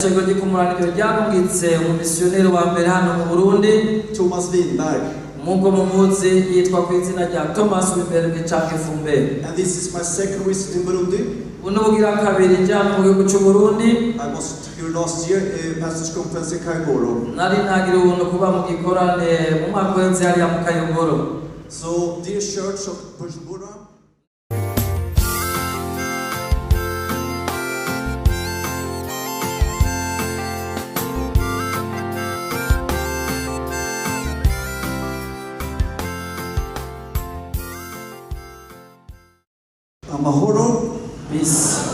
Chego di comunale ryarungitse umumisiyoneri wa mbere hano mu Burundi Thomas Winberg. Mungo mumuzi yitwa ku izina rya Thomas Winberg canke Fumbe. And this is my second visit in Burundi. Unobugira kabiri njana mu gihugu cy'u Burundi. I was here last year Pastors Conference in Kayogoro. Nari nagira ubuntu kuba mu gikorane mu mwaka w'enzi hariya mu Kayogoro. So dear Church of Bujumbura, Amahoro. Peace.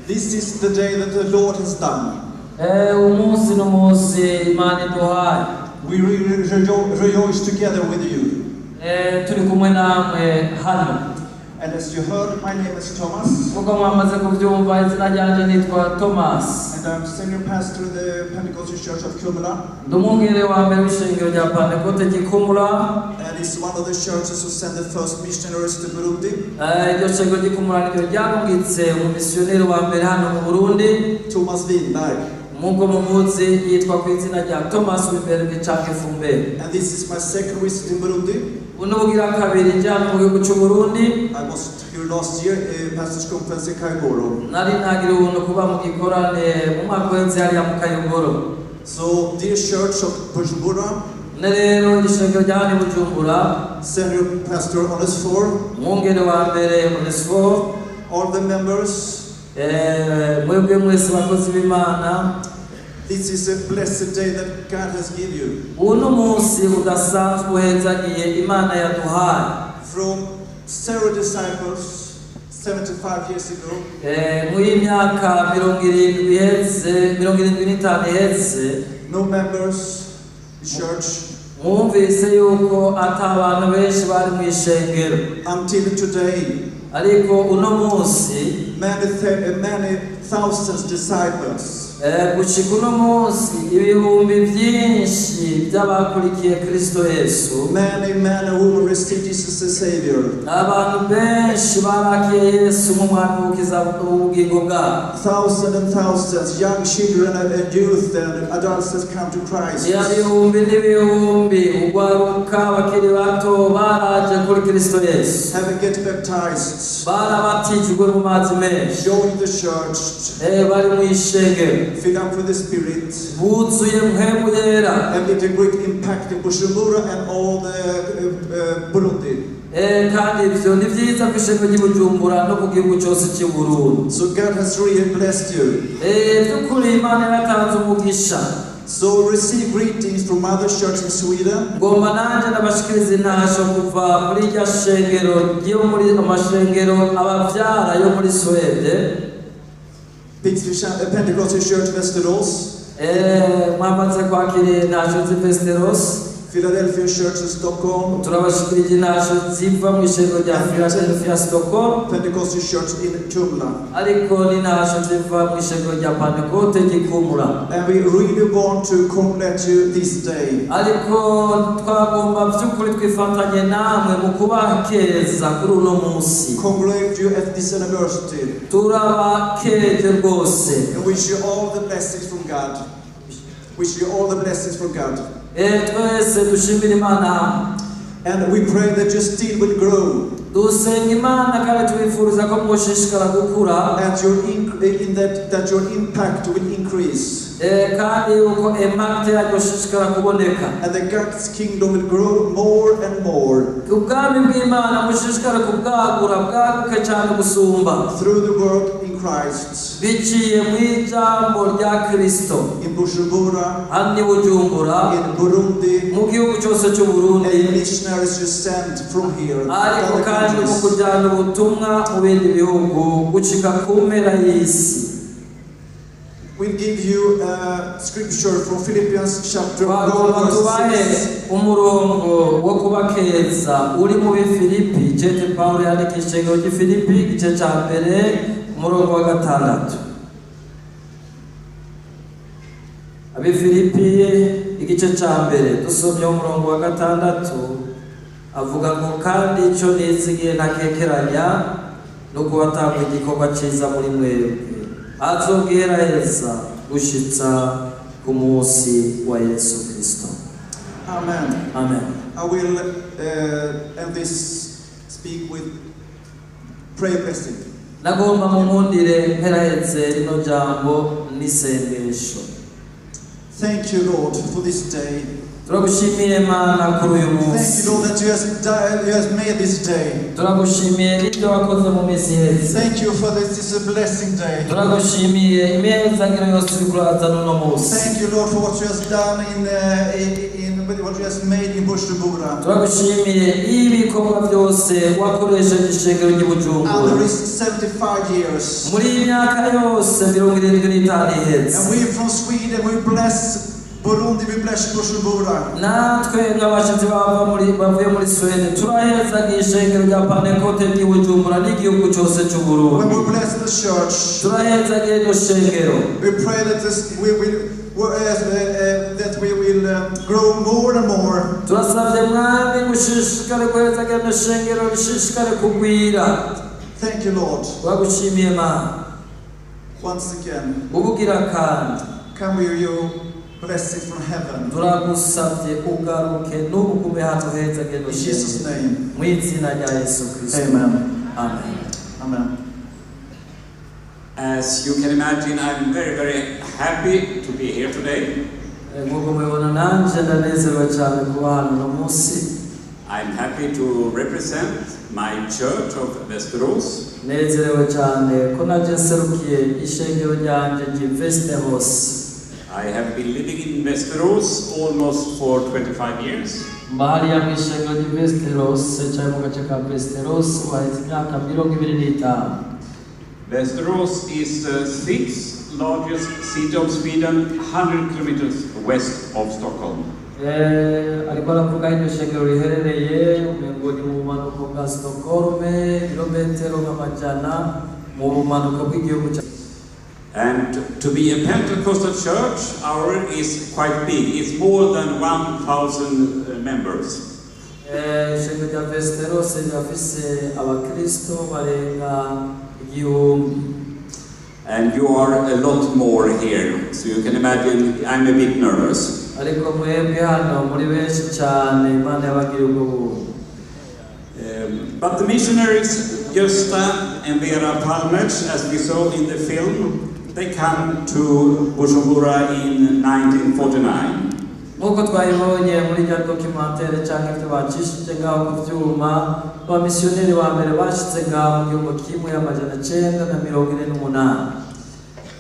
This is the day that the Lord has done. Umunsi n'umunsi Imana iduhaye. We rejoice together with you. Turi kumwe namwe hano. And as you heard, my name is Thomas. Kuko mwamaze kubyumva izina ryanje nitwa Thomas. And I'm senior pastor in the Pentecostal Church of Kumla. Ndumwungere wa mbere w'ishengero rya Pentecote Gikumula. And it's one of the churches who sent the first missionaries to Burundi. Iryo shengero ry'Ikumula niryo ryarungitse umumisiyoneri wa mbere hano mu Burundi. Thomas Winberg. Mungo mumuzi yitwa ku izina rya Thomas Winberg canke Fumbe. And this is my second visit in Burundi. Unobugira kabiri njana mu gihugu cy'u Burundi. I was here last year Pastors Conference in Kayogoro. Nari nagira ubuntu kuba mu gikorane mu mwaka w'enzi hariya mu Kayogoro. So dear Church of Bujumbura, Nerero ishengero rya hano i Bujumbura. Senior Pastor Onesphore, Mwungere wa mbere Onesphore. all the members. Mwebwe mwese bakozi b'Imana. This is a blessed day that God has given you. Uno munsi udasanzwe uhezagiye Imana yaduhaye. From 0 disciples 75 years ago, Muri myaka 75 iheze, no members in church, mwumvise yuko ata abantu benshi bari mu ishengero. until today, Ariko uno munsi many thousands disciples. gushika uno munsi ibihumbi byinshi by'abakurikiye Kristo Yesu. Many men and women received Jesus as Savior. Abantu benshi barakiye Yesu nk'umwami w'ubukiza ubugingo bwabo. Thousands and thousands, young children and youth and adults has come to Christ. Ibihumbi n'ibihumbi ugwaruka bakiri bato baraje kuri Kristo Yesu. Having get baptized, Barabatijwe mu mazi menshi. joined the church, Bari mu ishengero. filled up with the Spirit, Buzuye mpemu yera. and it a great impact in Bujumbura and all the Burundi. Kandi ivyo ni vyiza ku ishengero ry'i Bujumbura no ku gihugu cyose cy'u Burundi. So God has really blessed you. By'ukuri Imana yaratanze umugisha. So receive greetings from other churches in Sweden. Ngomba nanje ndabashikiriza intasho kuva muri irya shengero ryo muri amashengero abavyara yo muri Swede. Pentecostal Church Västerås. Mwamaze kwakira intasho z'i Västerås. Philadelphia Church in Stockholm. Turabashikirije intasho ziva mu ishengero rya Philadelphia Stockholm. Pentecostal Church in Kumla. Ariko n'intasho ziva mu ishengero rya Pentecote Gikumula. And we really want to congratulate you this day. Ariko twagomba by'ukuri twifatanye namwe mu kubakeza kuri uno munsi. Congratulate you at this anniversary. Turabakeje rwose. And wish you all the blessings from God. Wish you all the blessings from God. Twese dushimira Imana. And we pray that you still will grow. Dusenga Imana kandi tubifuriza ko mwoshishikara gukura. And that your impact will increase. Kandi yuko impact yaryo shishikara kuboneka. And that God's kingdom will grow more and more. Ubwami bw'Imana mushishikara kubwagura bwaguke cyane gusumba. Through the work in Christ. Biciye mu ijambo rya Kristo. In Bujumbura. Hano i Bujumbura. In Burundi. Mu gihugu cyose cy'u Burundi. And missionaries you sent from here. Ariko kandi mu kujyana ubutumwa mu bindi bihugu gucika ku mpera y'isi. We'll give you a scripture from Philippians chapter 1 verse 6. Umurongo wo kubakeza uri mu Filipi, Jete Paulo yandikishije ngo Filipi igice cya mbere umurongo wa 6. Filipi igice cya mbere dusomye umurongo wa 6 avuga ngo kandi icyo nizigiye ntakekeranya no kubatanga igikorwa cyiza muri mwebwe azobwera heza gushitsa ku munsi wa Yesu Kristo. Amen. Amen. I will end this speak with prayer blessing. Nagomba mumundire mperaheze rino jambo n'isengesho. Thank you, Lord, for this day. Turagushimiye Mana kuri uyu Thank munsi. you, Lord, that you has made this day. Turagushimiye ibyo wakoze mu minsi iheze. Thank you for this is a blessing day. Turagushimiye imyezangiro yose uri kurazana uno munsi. Thank you, Lord, for what you has done in what you has made in Bujumbura. Turagushimiye ibikorwa byose wakoresheje ishengero ry'i Bujumbura. And there is 75 years. Muri iyi myaka yose 75 iheze. And we from Sweden, we bless Burundi, we bless Bujumbura. Natwe nk'abashyitsi bavuye muri Sweden turahezaga ishengero rya Pentecote ry'i Bujumbura n'igihugu cyose cy'u Burundi. When we bless the church, turahezaga iryo shengero. we pray that we will grow more and more. Turasabye Mwami gushishikare guhezaga iryo shengero rishishikare kugwira. Thank you, Lord. Turagushimiye Mana. Once again, Ubugira kandi come with you blessing from heaven. turagusabye ugaruke n'ubugume hano hezaga iryo In Jesus' shengero. name. Mu izina rya Yesu Kristo. Amen. Amen. Amen. As you can imagine, I'm very, very happy to be here today. Nk'uko mubibona nanjye ndanezerewe cyane kuba hano uno munsi. I'm happy to represent my church of Västerås. Nezerewe cyane ko najye nserukiye ishengero ryanjye ry'Västerås. I have been living in Västerås almost for 25 years. Mbahariya mu ishengero ry'Västerås cyari mu gace ka Västerås waheze imyaka 25. Västerås is the sixth largest city of Sweden, 100 kilometers west of Stockholm. Ariko aravuga iryo shengero riherereye ngo ni mu bumanuko bwa Stockholm, kilometero nk'amajana mu bumanuko bw'igihugu cya. And to be a Pentecostal church, ours is quite big. It's more than 1,000 members. Ishengero rya Västerås rirafise abakristo barenga 1,000. And you are a lot more here, so you can imagine I'm a bit nervous. Ariko mwebwe hano muri benshi cyane Imana yabagiriye ubwo buntu. But the missionaries, Gösta and Vera Palmerch, as we saw in the film, they come to Bujumbura in 1949. Nk'uko twabibonye muri rya documentaire cyangwa ibyo bacishije ngaho ku byuma, abamisiyoneri ba mbere bashyitse ngaho mu 1948.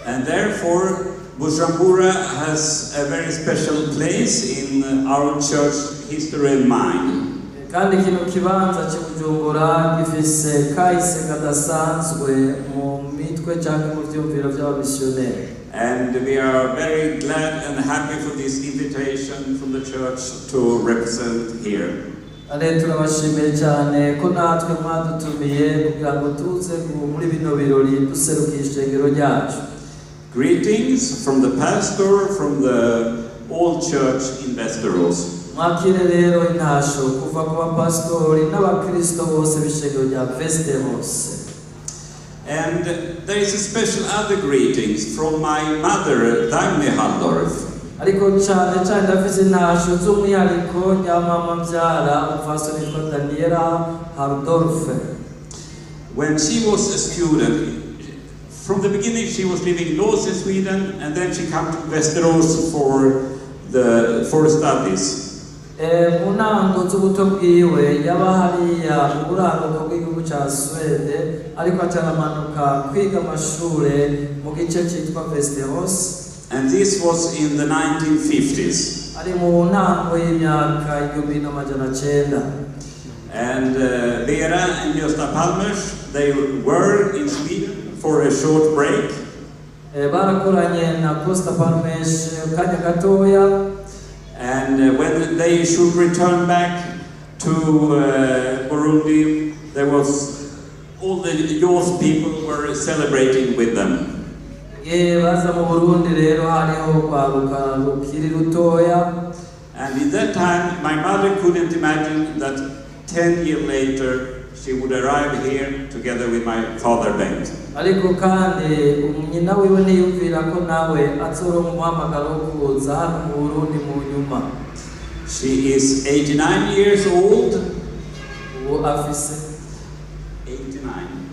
And therefore, Bujumbura has a very special place in our church history and mind. Kandi kino kibanza cy'Ubujumbura gifise kahise kadasanzwe mu mitwe cyangwa mu byumviro by'abamisiyoneri. And we are very glad and happy for this invitation from the church to represent here. Turabashimiye cyane ko natwe mwadutumiye kugira ngo tuze muri bino birori duserukira ishengero ryacu. Greetings from the pastor from the old church in Västerås. Mwakire rero intasho kuva ku bapastori n'abakristo bose b'ishengero rya Västerås. And there is a special other greetings from my mother, Dagny Halldorf. Ariko cyane ndafise intasho z'umwihariko rya mama mbyara umupastori witwa Daniela Halldorf. When she was a student, from the beginning she was living in Lås in Sweden, and then she came to Västerås for studies. Mu ntango z'ubuto bwiwe yaba hariya mu buraruko bw'igihugu cya Swede, ariko ataramanuka kwiga amashure mu gice cyitwa Västerås. And this was in the 1950s. Ari mu ntango y'imyaka 1900. And Vera and Gösta Palmerch, they were in Sweden for a short break. Barakoranye na Gösta Palmerch kanya gatoya. And when they should return back to Burundi, there was all the youth people were celebrating with them. Baza mu Burundi rero hariho kwaruka rukiri rutoya. And in that time, my mother couldn't imagine that 10 years later she would arrive here together with my father Bengt. ariko kandi nyina wiwe ntiyumvira ko nawe azoronka umuhamagaro wo kuza hano mu Burundi mu nyuma. She is 89 years old. ubu afise 89.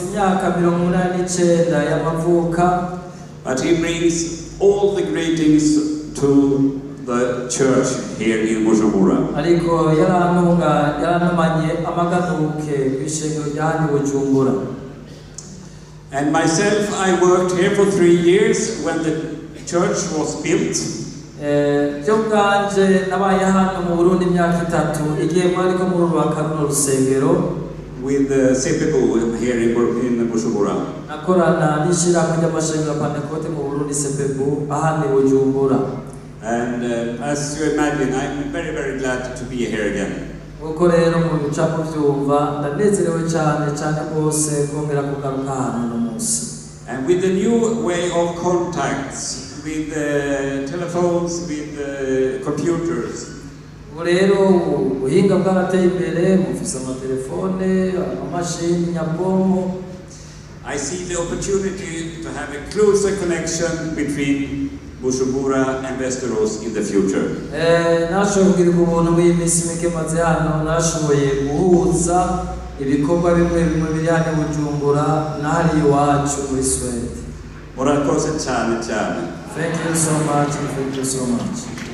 imyaka 89 y'amavuka. But he brings all the greetings to the church here in Bujumbura. ariko yarantumanye amaganuke kw'ishengero rya Bujumbura. And myself, I worked here for 3 years when the church was built. byo bwanje nabaye hano mu Burundi imyaka 3 igihe mwariko murubaka runo rusengero With CPBU here in Bujumbura. nakorana n'ishirahamwe ry'amashengero ya Pentecote mu Burundi CPBU ahandi Bujumbura. And as you imagine, I'm very, very glad to be here again. uko rero mu bica kuvyumva ndanezerewe cyane rwose kongera kugaruka hano no munsi. And with the new way of contacts, with telephones, with computers, ubu rero ubuhinga bwarateye imbere, mufise amatelefone, amamashini nyabwonko. I see the opportunity to have a closer connection between Bujumbura and Västerås in the future. nashoboye kugira ubuntu muri iyi minsi mike maze hano, nashoboye guhuza ibikorwa bimwe biri hano i Bujumbura n'ahari iwacu muri Sweden. Murakoze cyane cyane. Thank you so much.